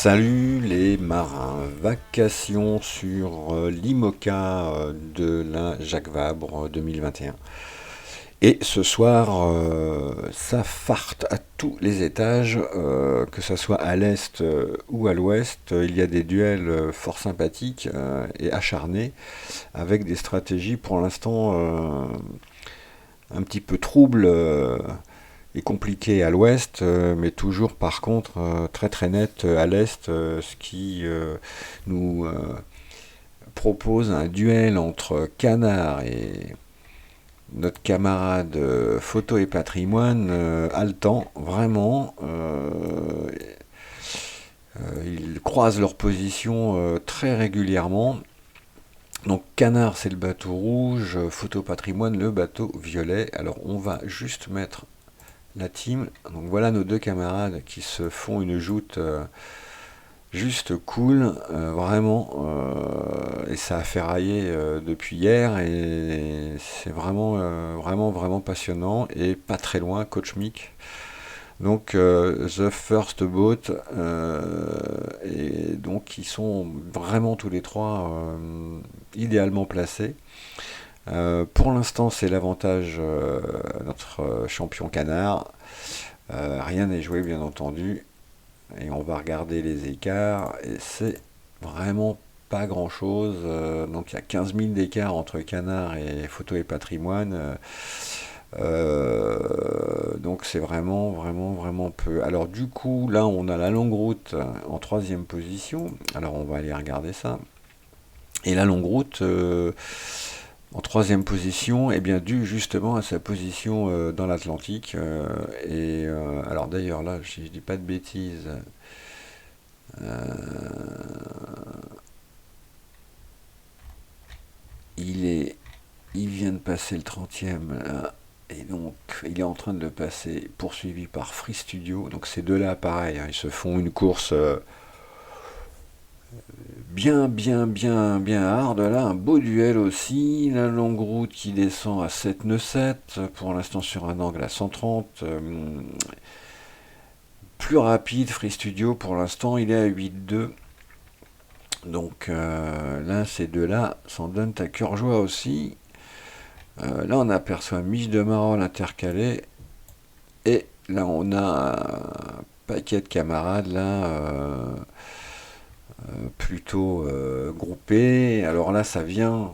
Salut les marins, vacation sur l'IMOCA de la Jacques Vabre 2021. Et ce soir, ça farte à tous les étages, que ce soit à l'est ou à l'ouest. Il y a des duels fort sympathiques et acharnés, avec des stratégies pour l'instant un petit peu troubles et compliquées à l'ouest, mais toujours par contre très très net à l'est, ce qui nous propose un duel entre Canard et notre camarade Photo et Patrimoine, haletant, vraiment. Ils croisent leurs positions très régulièrement. Donc Canard c'est le bateau rouge, Photo Patrimoine le bateau violet. Alors on va juste mettre la team. Donc voilà nos deux camarades qui se font une joute juste cool, vraiment, et ça a fait railler depuis hier, et c'est vraiment, vraiment, vraiment passionnant, et pas très loin, Coach Mick. Donc The First Boat, et donc ils sont vraiment tous les trois idéalement placés. Pour l'instant, c'est l'avantage notre champion Canard. Rien n'est joué, bien entendu. Et on va regarder les écarts. Et c'est vraiment pas grand chose. Donc il y a 15 000 d'écart entre Canard et Photo et Patrimoine. Donc c'est vraiment, vraiment, vraiment peu. Alors du coup, là, on a la longue route en troisième position. Alors on va aller regarder ça. Et la longue route, en troisième position, est bien due justement à sa position dans l'Atlantique. Alors d'ailleurs là, si je dis pas de bêtises, il est, il vient de passer le 30e là, et donc il est en train de le passer, poursuivi par Free Studio. Donc ces deux-là, pareil, hein, ils se font une course bien, bien, bien, bien hard. Là, un beau duel aussi. La longue route qui descend à 7 nœuds 7, pour l'instant sur un angle à 130. Plus rapide, Free Studio, pour l'instant, il est à 8,2. Donc là, ces deux-là s'en donnent à cœur joie aussi. Là, on aperçoit Mich de Marolles intercalé. Et là, on a un paquet de camarades, là, plutôt groupés. Alors là, ça vient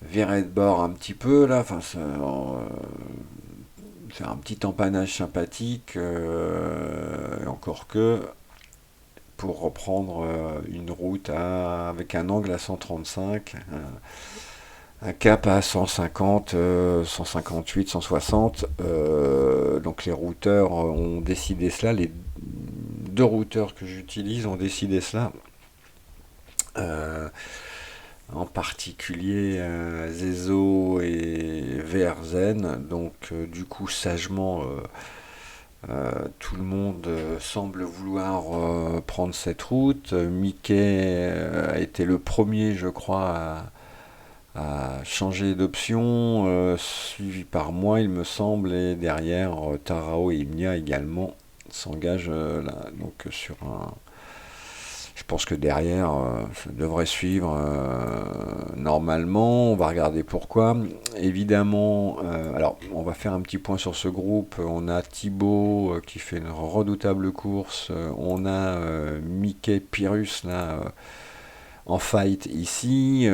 virer de bord un petit peu, là. Enfin, c'est un petit empannage sympathique, encore que pour reprendre une route avec un angle à 135, un cap à 150, 158, 160. Donc les routeurs ont décidé cela, les deux routeurs que j'utilise ont décidé cela. En particulier Zezo et VRZen. Donc du coup sagement tout le monde semble vouloir prendre cette route. Mickey a été le premier, je crois, à changer d'option, suivi par moi, il me semble, et derrière, Tarao et Imnia également s'engagent là, donc sur un. Je pense que derrière, ça devrait suivre normalement. On va regarder pourquoi. Évidemment, alors on va faire un petit point sur ce groupe. On a Thibaut qui fait une redoutable course. On a Mickey Pyrrhus là en fight ici.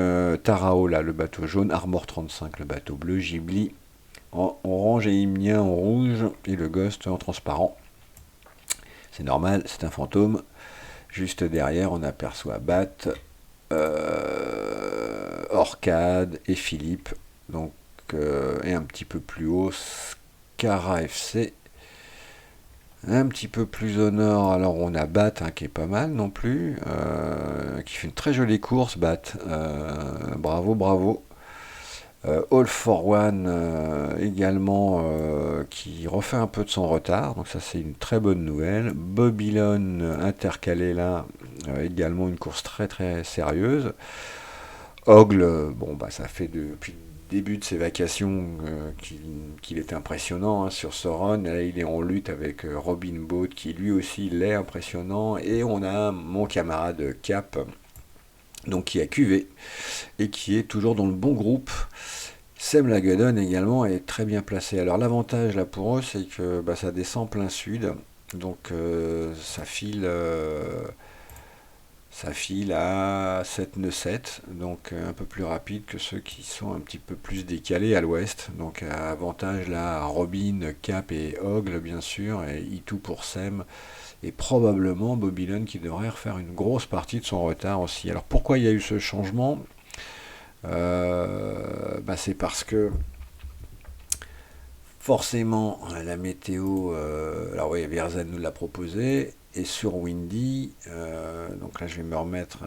Tarao là, le bateau jaune. Armor 35, le bateau bleu. Ghibli en orange et Imnia en rouge. Et le Ghost en transparent. C'est normal, c'est un fantôme. Juste derrière, on aperçoit Bat, Orcade et Philippe. Donc, et un petit peu plus haut, Scara FC. Un petit peu plus au nord, alors on a Bat hein, qui est pas mal non plus, qui fait une très jolie course, Bat. Bravo, bravo. All for One également, qui refait un peu de son retard, donc ça c'est une très bonne nouvelle. Babylone intercalé là, également une course très très sérieuse. Ogle, bon bah ça fait depuis début de ses vacations qu'il est impressionnant hein, sur ce run. Là, il est en lutte avec Robin Boat qui lui aussi l'est impressionnant. Et on a mon camarade Cap, donc qui a QV et qui est toujours dans le bon groupe. Sem Lagadon également est très bien placé. Alors l'avantage là pour eux, c'est que bah, ça descend plein sud. Donc ça file à 7 nœuds 7, donc un peu plus rapide que ceux qui sont un petit peu plus décalés à l'ouest. Donc avantage là à Robin, Cap et Ogle bien sûr, et Itu pour Sem, et probablement Bobylon qui devrait refaire une grosse partie de son retard aussi. Alors pourquoi il y a eu ce changement bah, c'est parce que forcément la météo, alors oui, Verzan nous l'a proposé, et sur Windy, donc là je vais me remettre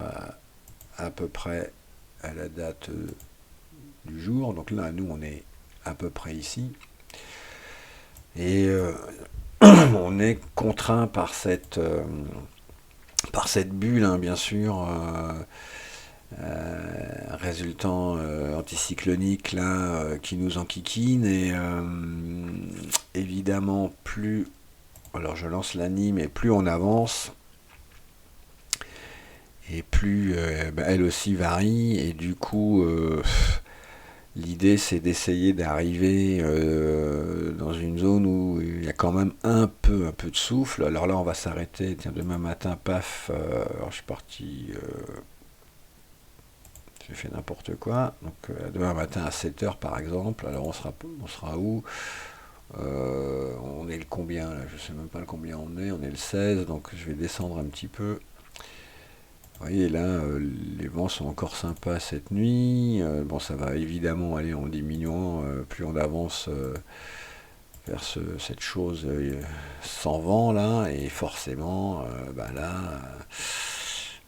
à peu près à la date du jour, donc là nous on est à peu près ici, et on est contraint par cette bulle, hein, bien sûr, résultant anticyclonique là, qui nous enquiquine, et évidemment plus, alors je lance l'anime, et plus on avance, et plus bah, elle aussi varie, et du coup l'idée c'est d'essayer d'arriver dans une zone où il y a quand même un peu de souffle. Alors là on va s'arrêter, tiens, demain matin, paf, alors je suis parti, j'ai fait n'importe quoi, donc demain matin à 7h par exemple, alors on sera où on est le combien là, je sais même pas le combien on est le 16, donc je vais descendre un petit peu. Vous voyez là, les vents sont encore sympas cette nuit. Bon, ça va évidemment aller en diminuant plus on avance vers cette chose sans vent là, et forcément, bah là,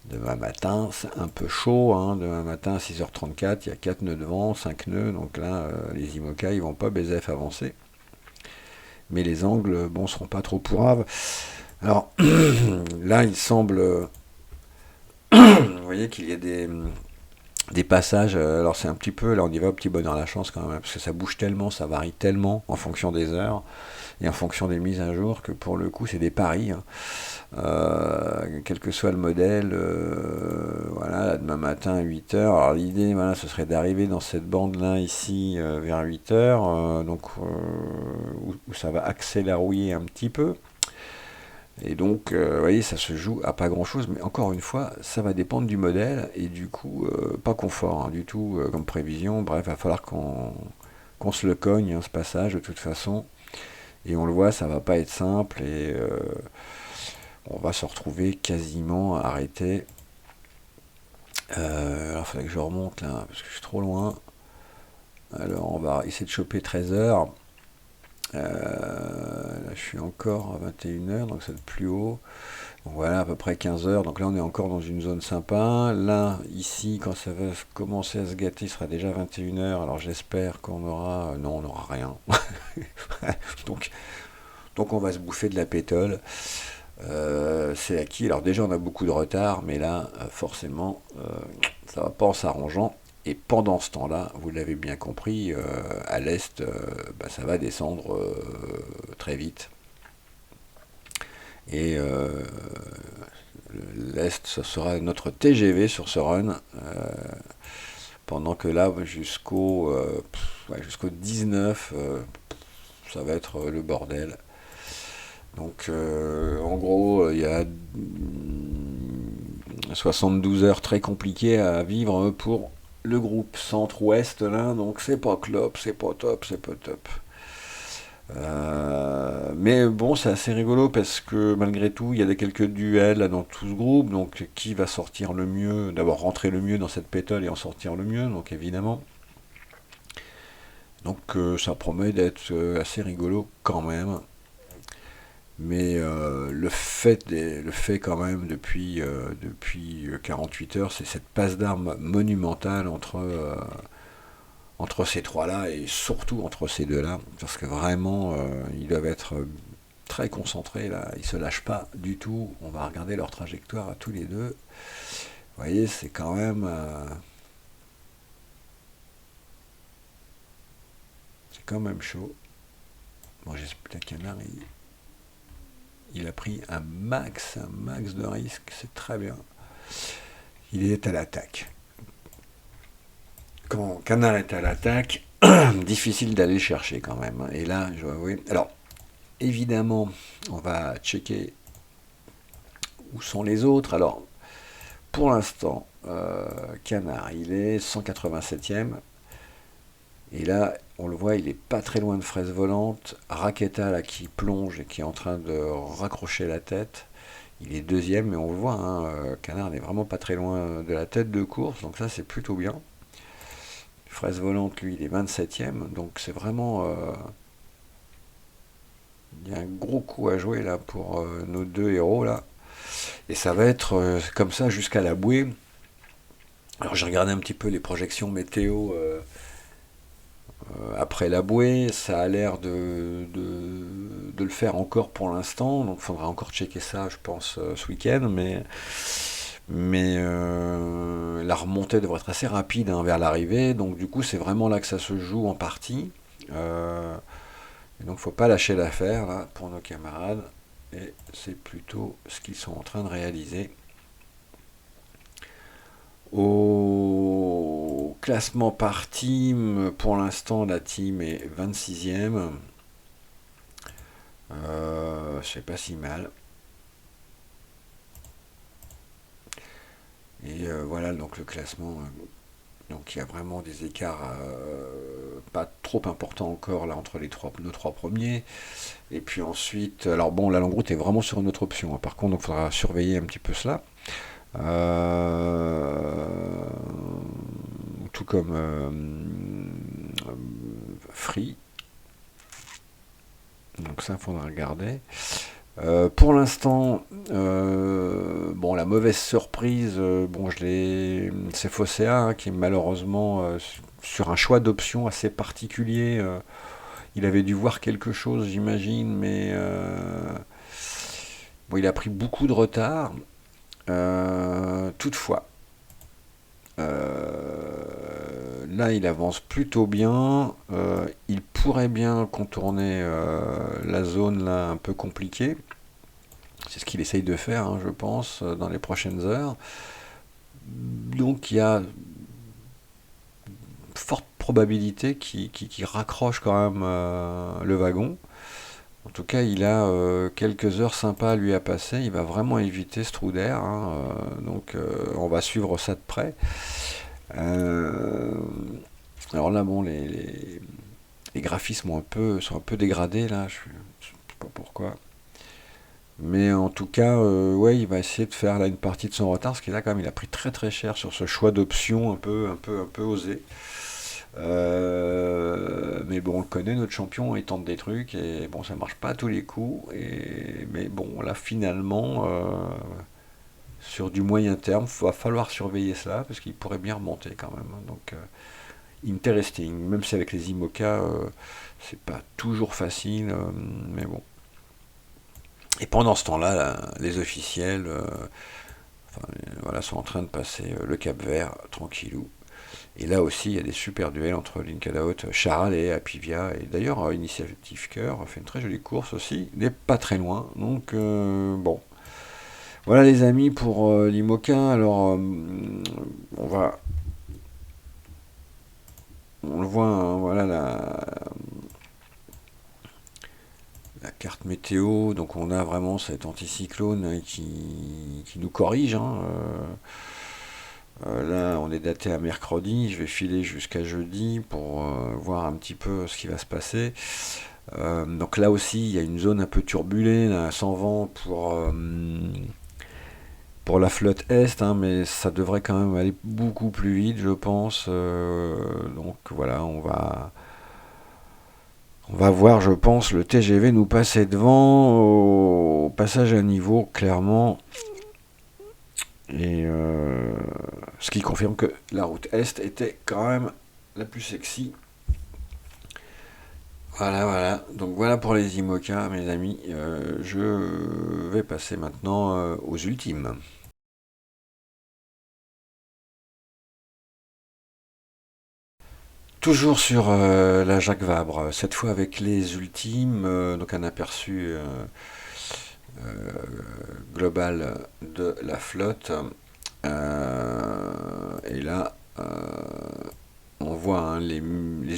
demain matin, c'est un peu chaud. Hein. Demain matin à 6h34, il y a 4 nœuds de vent, 5 nœuds, donc là, les IMOCA ils vont pas BZF avancer. Mais les angles, bon, seront pas trop pourraves. Alors là, il semble. Vous voyez qu'il y a des passages, alors c'est un petit peu, là on y va au petit bonheur la chance quand même, parce que ça bouge tellement, ça varie tellement en fonction des heures et en fonction des mises à jour, que pour le coup c'est des paris, hein. Quel que soit le modèle, voilà, là, demain matin à 8h, alors l'idée voilà, ce serait d'arriver dans cette bande là ici vers 8h, donc où ça va accélérer un petit peu. Et donc, vous voyez, ça se joue à pas grand-chose, mais encore une fois, ça va dépendre du modèle, et du coup, pas confort hein, du tout comme prévision. Bref, il va falloir qu'on se le cogne, hein, ce passage, de toute façon. Et on le voit, ça va pas être simple, et on va se retrouver quasiment arrêté. Alors, il faudrait que je remonte là, parce que je suis trop loin. Alors, on va essayer de choper 13h. Là, je suis encore à 21h, donc c'est plus haut. Donc voilà, à peu près 15h. Donc là, on est encore dans une zone sympa. Là, ici, quand ça va commencer à se gâter, il sera déjà 21h. Alors j'espère qu'on aura. Non, on n'aura rien. donc, donc on va se bouffer de la pétole. C'est acquis. Alors déjà, on a beaucoup de retard, mais là, forcément, ça va pas en s'arrangeant. Et pendant ce temps-là, vous l'avez bien compris, à l'est, bah, ça va descendre très vite. Et l'est, ce sera notre TGV sur ce run. Pendant que là, jusqu'au 19, ça va être le bordel. Donc, en gros, il y a 72 heures très compliquées à vivre pour le groupe centre-ouest là, donc c'est pas clop, c'est pas top, c'est pas top. Mais bon, c'est assez rigolo parce que malgré tout, il y a quelques duels là, dans tout ce groupe. Donc, qui va sortir le mieux? D'abord, rentrer le mieux dans cette pétole et en sortir le mieux, donc évidemment. Donc, ça promet d'être assez rigolo quand même. Mais le fait quand même depuis 48 heures, c'est cette passe d'armes monumentale entre ces trois-là, et surtout entre ces deux-là, parce que vraiment, ils doivent être très concentrés, là, ils se lâchent pas du tout. On va regarder leur trajectoire à tous les deux. Vous voyez, c'est quand même... quand même chaud. Bon, j'espère qu'un canard, il a pris un max de risque, c'est très bien. Il est à l'attaque. Quand canard est à l'attaque, difficile d'aller chercher quand même. Et là, je dois avouer. Alors, évidemment, on va checker où sont les autres. Alors, pour l'instant, canard, il est 187e. Et là, on le voit, il est pas très loin de fraise volante. Raqueta, là, qui plonge et qui est en train de raccrocher la tête. Il est deuxième, mais on le voit, hein, Canard n'est vraiment pas très loin de la tête de course, donc ça c'est plutôt bien. Fraise volante, lui, il est 27e, donc c'est vraiment... il y a un gros coup à jouer là pour nos deux héros là. Et ça va être comme ça jusqu'à la bouée. Alors j'ai regardé un petit peu les projections météo après la bouée, ça a l'air de le faire encore pour l'instant, donc il faudra encore checker ça, je pense, ce week-end, mais la remontée devrait être assez rapide hein, vers l'arrivée, donc du coup c'est vraiment là que ça se joue en partie. Et donc faut pas lâcher l'affaire là pour nos camarades, et c'est plutôt ce qu'ils sont en train de réaliser. Au classement par team, pour l'instant, la team est 26e. C'est pas si mal. Et voilà donc le classement. Donc il y a vraiment des écarts pas trop importants encore là entre nos trois premiers. Et puis ensuite, alors bon, la longue route est vraiment sur une autre option, hein. Par contre, il faudra surveiller un petit peu cela. Euh, Tout comme Free. Donc ça, il faudra regarder. Pour l'instant, bon, la mauvaise surprise, bon, c'est Fossea hein, qui malheureusement sur un choix d'options assez particulier. Il avait dû voir quelque chose, j'imagine, mais bon, il a pris beaucoup de retard. Toutefois, là, il avance plutôt bien. Il pourrait bien contourner la zone là un peu compliquée. C'est ce qu'il essaye de faire, hein, je pense, dans les prochaines heures. Donc il y a forte probabilité qu'il raccroche quand même le wagon. En tout cas, il a quelques heures sympas à lui à passer. Il va vraiment éviter ce trou d'air, hein, donc on va suivre ça de près. Euh, alors là, bon, les graphismes sont un peu dégradés là. Je sais pas pourquoi. Mais en tout cas, ouais, il va essayer de faire là une partie de son retard, parce qu'il a quand même, il a pris très très cher sur ce choix d'option un peu osé. Mais bon, on le connaît, notre champion, il tente des trucs et bon, ça marche pas à tous les coups. Mais bon, là finalement, sur du moyen terme, il va falloir surveiller cela parce qu'il pourrait bien remonter quand même. Donc, interesting. Même si avec les IMOCA, c'est pas toujours facile, mais bon. Et pendant ce temps-là, là, les officiels enfin, voilà, sont en train de passer le Cap Vert, tranquillou. Et là aussi, il y a des super duels entre Linkadaot, Charal et Apivia. Et d'ailleurs, Initiative Cœur fait une très jolie course aussi. Il n'est pas très loin. Donc, bon. Voilà les amis pour l'IMOCA. Alors, on va... On le voit, hein, voilà la carte météo. Donc, on a vraiment cet anticyclone hein, qui nous corrige. Hein, là, on est daté à mercredi. Je vais filer jusqu'à jeudi pour voir un petit peu ce qui va se passer. Donc là aussi, il y a une zone un peu turbulée, là, sans vent pour la flotte Est, hein, mais ça devrait quand même aller beaucoup plus vite, je pense. Donc voilà, on va voir, je pense, le TGV nous passer devant au passage à niveau, clairement. Et ce qui confirme que la route Est était quand même la plus sexy. Voilà, voilà. Donc voilà pour les IMOCA, mes amis. Je vais passer maintenant aux ultimes. Toujours sur la Jacques Vabre, cette fois avec les ultimes, donc un aperçu euh, global de la flotte. Et là, on voit, hein, les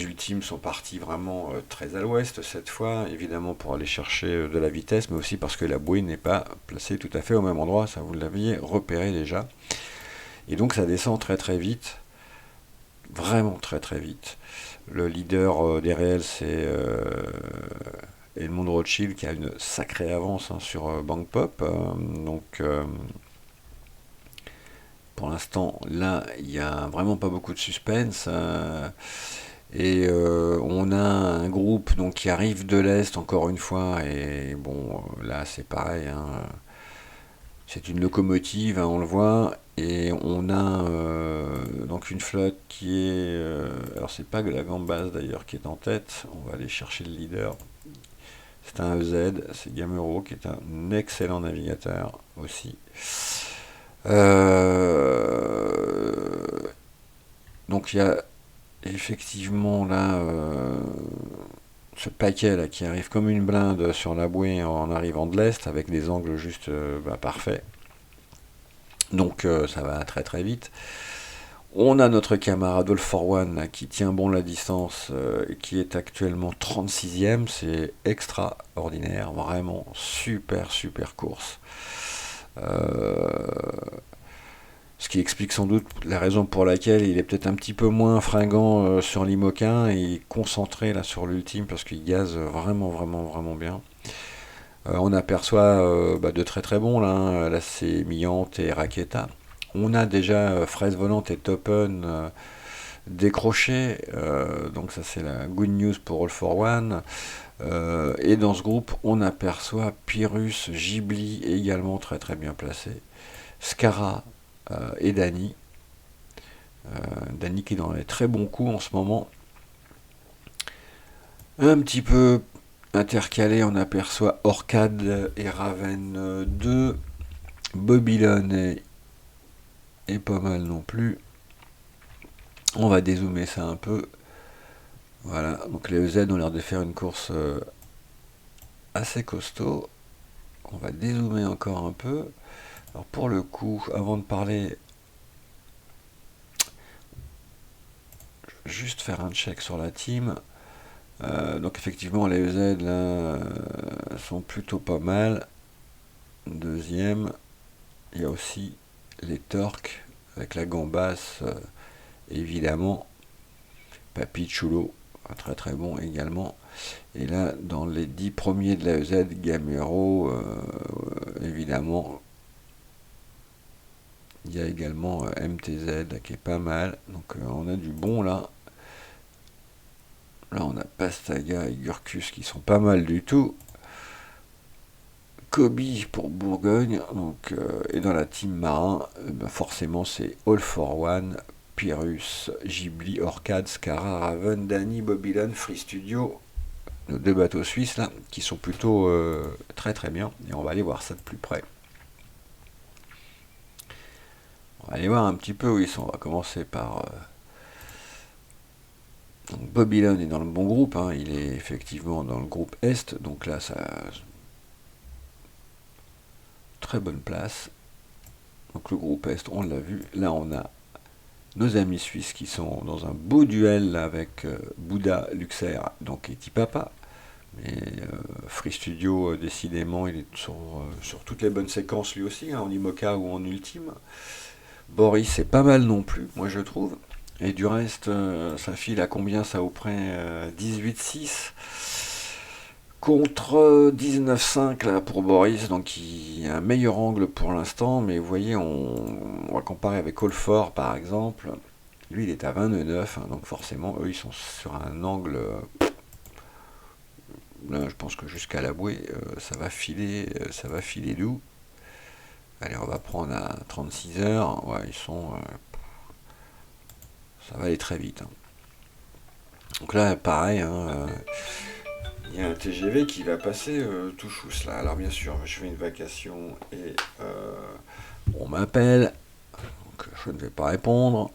ultimes sont partis vraiment très à l'ouest cette fois, évidemment pour aller chercher de la vitesse, mais aussi parce que la bouée n'est pas placée tout à fait au même endroit, ça vous l'aviez repéré déjà. Et donc ça descend très très vite, vraiment très très vite. Le leader des réels, c'est Edmond Rothschild qui a une sacrée avance, hein, sur Bank Pop. Pour l'instant, là, il n'y a vraiment pas beaucoup de suspense. On a un groupe donc, qui arrive de l'Est, encore une fois. Et bon, là, c'est pareil, hein. C'est une locomotive, hein, on le voit. Et on a donc une flotte qui est... alors, c'est pas la Gambas d'ailleurs qui est en tête. On va aller chercher le leader. C'est un EZ, c'est Gamero qui est un excellent navigateur aussi. Donc il y a effectivement là ce paquet là qui arrive comme une blinde sur la bouée en arrivant de l'est avec des angles juste parfaits. Donc ça va très très vite. On a notre camarade All for One là, qui tient bon la distance, qui est actuellement 36e. C'est extraordinaire, vraiment super super course. Euh, Ce qui explique sans doute la raison pour laquelle il est peut-être un petit peu moins fringant sur l'Imoca et concentré là sur l'ultime parce qu'il gaze vraiment vraiment vraiment bien. On aperçoit de très très bons là, hein. Là c'est Millante et Raqueta. On a déjà Fraise Volante et Topen décrochés, donc ça c'est la good news pour All for One. Et dans ce groupe on aperçoit Pyrrhus, Ghibli également très très bien placé. Scara et Dany. Dany qui est dans les très bons coups en ce moment. Un petit peu intercalé, on aperçoit Orcade et Raven 2. Babylone est pas mal non plus. On va dézoomer ça un peu. Voilà, donc les EZ ont l'air de faire une course assez costaud. On va dézoomer encore un peu. Alors pour le coup, avant de parler, juste faire un check sur la team. Donc effectivement les EZ là sont plutôt pas mal. Deuxième, il y a aussi les Torques avec la Gambas, évidemment. Papi Chulo, très très bon également. Et là, dans les 10 premiers de la EZ, Gamero, évidemment. Il y a également MTZ qui est pas mal. Donc on a du bon là. Là on a Pastaga et Gurkus qui sont pas mal du tout. Kobe pour Bourgogne. Donc, et dans la team marin, forcément c'est All for One, Pyrrhus, Ghibli, Orcade, Scara, Raven, Dany, Babylone, Free Studio. Nos deux bateaux suisses là, qui sont plutôt très très bien. Et on va aller voir ça de plus près. On va aller voir un petit peu où ils sont. On va commencer par... donc Babylone est dans le bon groupe, hein. Il est effectivement dans le groupe Est. Donc là, ça... Très bonne place. Donc le groupe Est, on l'a vu. Là, on a nos amis suisses qui sont dans un beau duel là, avec Bouddha, Luxair, donc et Tipapa. Mais Free Studio, décidément, il est sur toutes les bonnes séquences lui aussi, hein, en Imoca ou en ultime. Boris, c'est pas mal non plus, moi je trouve. Et du reste, ça file à combien ça auprès 18-6 contre 19,5 là pour Boris, donc il y a un meilleur angle pour l'instant, mais vous voyez, on va comparer avec Olfort par exemple. Lui il est à 29, hein, donc forcément eux ils sont sur un angle. Là je pense que jusqu'à la bouée ça va filer doux. Allez, on va prendre à 36 heures. Ouais, ils sont. Ça va aller très vite, hein. Donc là, pareil, hein, il y a un TGV qui va passer tout chousse là. Alors bien sûr, je fais une vacation et on m'appelle. Donc je ne vais pas répondre.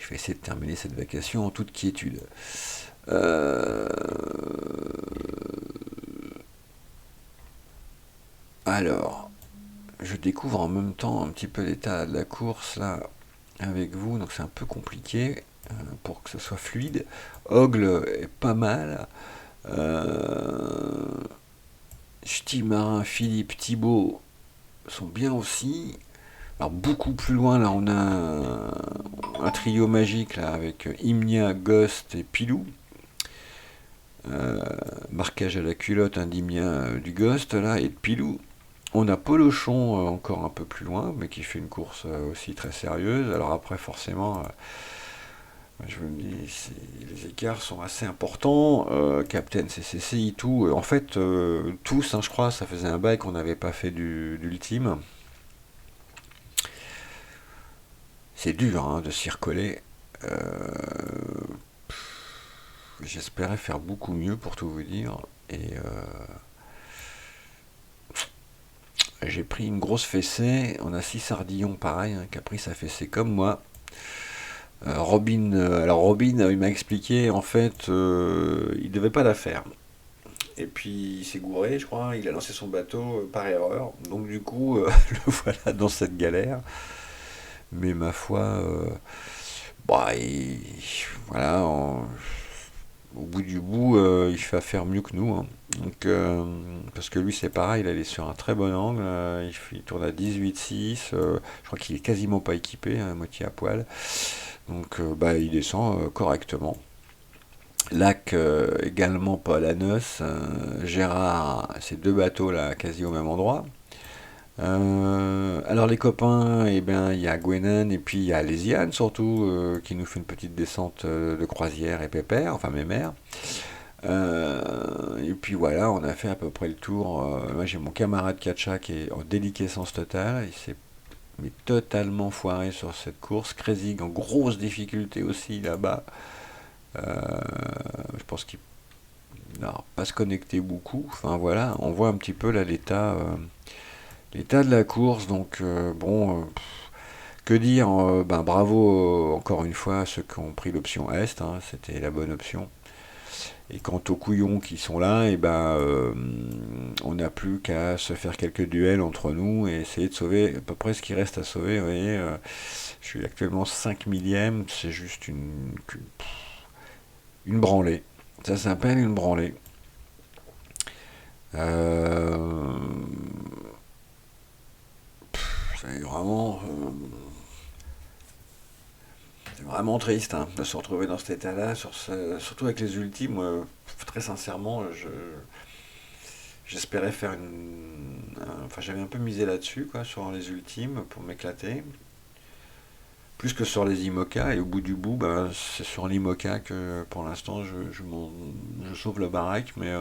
Je vais essayer de terminer cette vacation en toute quiétude. Euh, Alors, je découvre en même temps un petit peu l'état de la course là avec vous, donc c'est un peu compliqué pour que ce soit fluide. Ogle est pas mal. Euh, Ch'ti Marin, Philippe, Thibaut sont bien aussi. Alors beaucoup plus loin là on a un trio magique là avec Imnia, Ghost et Pilou. Marquage à la culotte d'Imnia du Ghost là et de Pilou. On a Polochon encore un peu plus loin, mais qui fait une course aussi très sérieuse. Alors après, forcément, je me dis, les écarts sont assez importants. Captain CCC, tout. En fait, tous, hein, je crois, ça faisait un bail qu'on n'avait pas fait d'ultime. C'est dur hein, de s'y recoller. J'espérais faire beaucoup mieux, pour tout vous dire. Et j'ai pris une grosse fessée. On a 6 sardillons pareil, hein, qui a pris sa fessée comme moi. Robin, alors Robin, il m'a expliqué, en fait, il devait pas la faire. Et puis il s'est gouré, je crois, il a lancé son bateau par erreur. Donc du coup, le voilà dans cette galère. Mais ma foi, bah, voilà, au bout du bout, il va faire mieux que nous, hein. Donc, parce que lui, c'est pareil, il est sur un très bon angle, il tourne à 18,6, je crois qu'il est quasiment pas équipé, hein, à moitié à poil. Donc, bah, il descend correctement. Lac également pas à la noce. Gérard, ces deux bateaux là, quasi au même endroit. Alors les copains, eh bien il y a Gwenan et puis il y a Lésiane surtout qui nous fait une petite descente de croisière et pépère, enfin mémère. Et puis voilà, on a fait à peu près le tour. Moi j'ai mon camarade Kacha qui est en déliquescence totale, il s'est mais totalement foiré sur cette course. Krezig en grosse difficulté aussi là-bas. Je pense qu'il n'a pas se connecter beaucoup. Enfin voilà, on voit un petit peu là l'état de la course. Donc bon, que dire, ben, bravo encore une fois à ceux qui ont pris l'option Est, hein, c'était la bonne option. Et quant aux couillons qui sont là, et ben, on n'a plus qu'à se faire quelques duels entre nous et essayer de sauver à peu près ce qui reste à sauver. Vous voyez, je suis actuellement 5 millième, c'est juste une branlée. Ça s'appelle une branlée. Euh, c'est vraiment triste hein, de se retrouver dans cet état-là, surtout avec les ultimes. Très sincèrement, j'espérais faire enfin, j'avais un peu misé là-dessus, quoi, sur les ultimes pour m'éclater. Plus que sur les IMOCA, et au bout du bout, ben, c'est sur l'IMOCA que pour l'instant je sauve la baraque, mais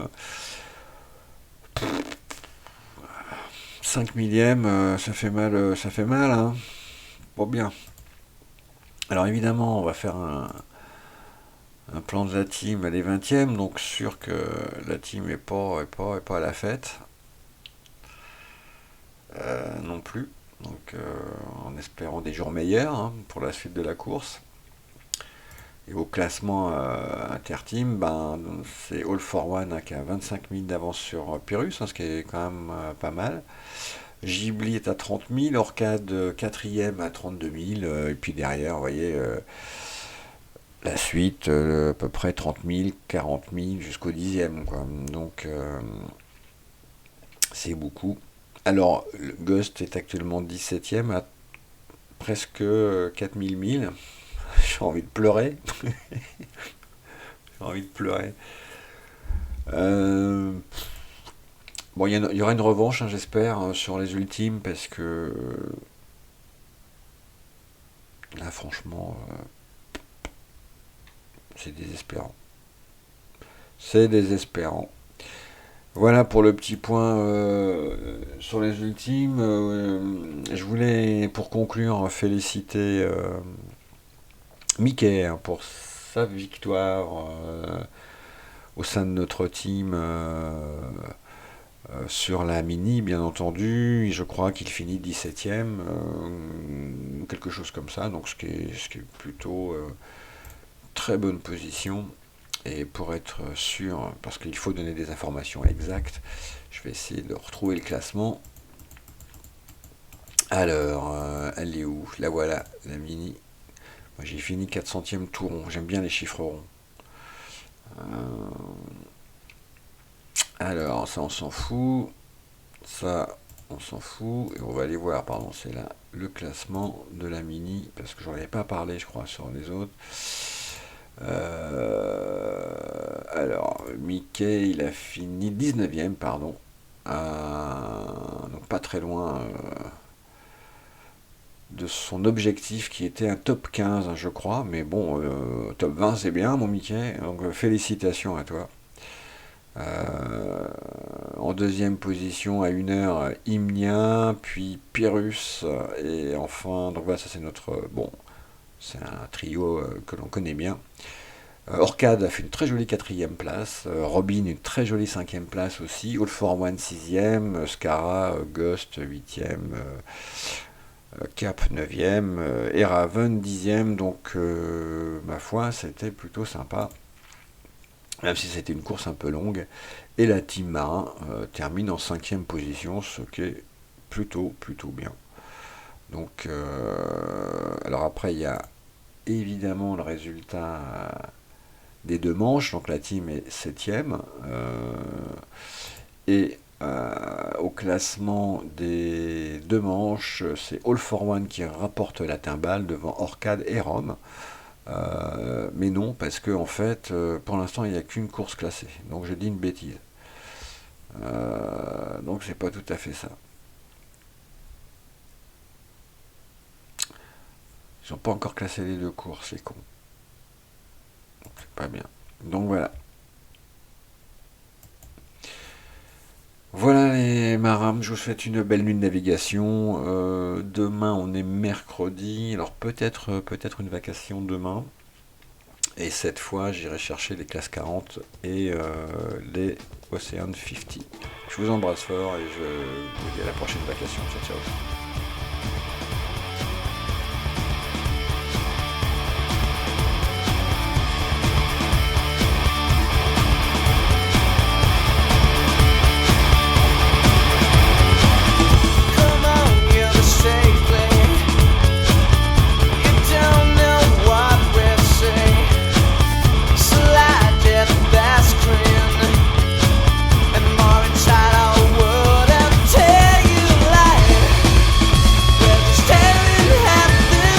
5 millièmes, ça fait mal, hein. Bon, bien. Alors évidemment, on va faire un plan de la team, elle est 20e, donc sûr que la team est pas à la fête non plus. Donc en espérant des jours meilleurs hein, pour la suite de la course. Et au classement interteam, ben, c'est All for One hein, qui a 25 000 d'avance sur Pyrrhus, hein, ce qui est quand même pas mal. Ghibli est à 30 000, Orcade 4ème à 32 000, et puis derrière, vous voyez, la suite, à peu près 30 000, 40 000 jusqu'au 10e, quoi. Donc, c'est beaucoup. Alors, le Ghost est actuellement 17ème à presque 4000 milles. J'ai envie de pleurer. J'ai envie de pleurer. Euh, bon, il y aura une revanche, hein, j'espère, hein, sur les ultimes, parce que là, franchement, c'est désespérant. C'est désespérant. Voilà pour le petit point sur les ultimes. Je voulais, pour conclure, féliciter Mickey hein, pour sa victoire au sein de notre team Sur la Mini, bien entendu, je crois qu'il finit 17e, quelque chose comme ça, donc ce qui est plutôt très bonne position. Et pour être sûr, parce qu'il faut donner des informations exactes, je vais essayer de retrouver le classement. Alors, elle est où? La voilà, la Mini. Moi, j'ai fini 400e tout rond, j'aime bien les chiffres ronds. Alors, ça on s'en fout. Ça, on s'en fout. Et on va aller voir, pardon, c'est là le classement de la Mini, parce que j'en avais pas parlé, je crois, sur les autres. Alors, Mickey, il a fini 19e, pardon. Donc pas très loin de son objectif qui était un top 15, je crois. Mais bon, top 20, c'est bien, mon Mickey. Donc félicitations à toi. En deuxième position à 1 heure, Imnia, puis Pyrrhus, et enfin, donc voilà, ça c'est notre. Bon, c'est un trio que l'on connaît bien. Orcade a fait une très jolie 4e place, Robin une très jolie 5e place aussi, All for One 6e, Scara, Ghost 8e, Cap 9e, et Raven 10e, donc ma foi c'était plutôt sympa, même si c'était une course un peu longue. Et la Team Marin termine en 5e position, ce qui est plutôt bien. Donc, alors après, il y a évidemment le résultat des 2 manches. Donc la team est 7e. Et au classement des 2 manches, c'est All for One qui rapporte la timbale devant Orcade et Rome. Mais non, parce que en fait, pour l'instant, il n'y a qu'une course classée. Donc je dis une bêtise. Donc c'est pas tout à fait ça. Ils n'ont pas encore classé les 2 courses, c'est con. C'est pas bien. Donc voilà. Voilà les marins, je vous souhaite une belle nuit de navigation. Demain on est mercredi, alors peut-être une vacation demain. Et cette fois j'irai chercher les classes 40 et les Ocean 50. Je vous embrasse fort et je vous dis à la prochaine vacation. Ciao ciao.